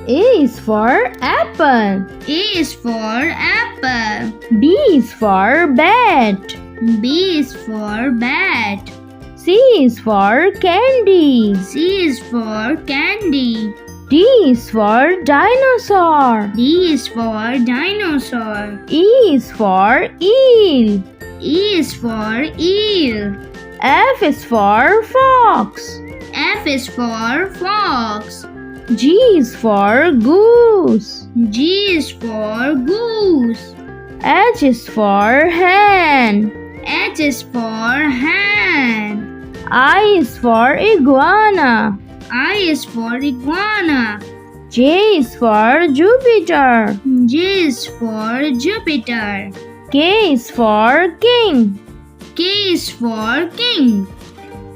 A is for apple. A is for apple. B is for bat. B is for bat. C is for candy. C is for candy. D is for dinosaur. D is for dinosaur. E is for eel. E is for eel. F is for fox. F is for fox. G is for goose. G is for goose. H is for hen. H is for hen. I is for iguana. I is for iguana. J is for Jupiter. J is for Jupiter. K is for king. K is for king.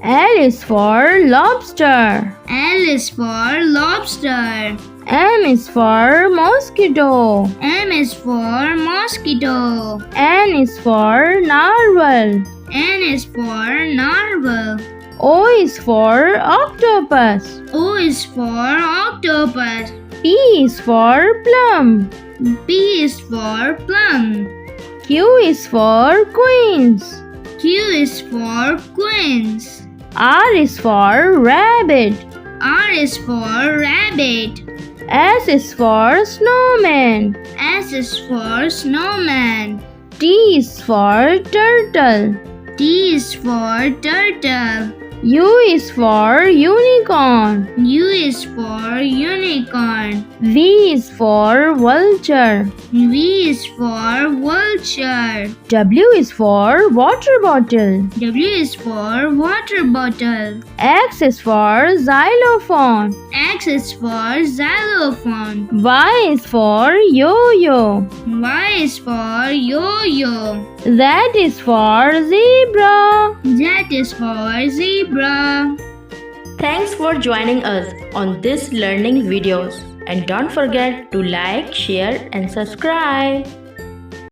L is for lobster. L is for lobster. M is for mosquito. M is for mosquito. N is for narwhal. N is for narwhal. O is for octopus. O is for octopus. P is for plum. P is for plum. Q is for queens. Q is for queens. R is for rabbit. R is for rabbit. S is for snowman. S is for snowman. T is for turtle. T is for turtle. U is for unicorn. U is for unicorn. V is for vulture. V is for vulture. W is for water bottle. W is for water bottle. X is for xylophone. X is for xylophone. Y is for yo-yo. Y is for yo-yo. Z is for zebra. Z is for zebra. Thanks for joining us on this learning videos. And don't forget to like, share and subscribe.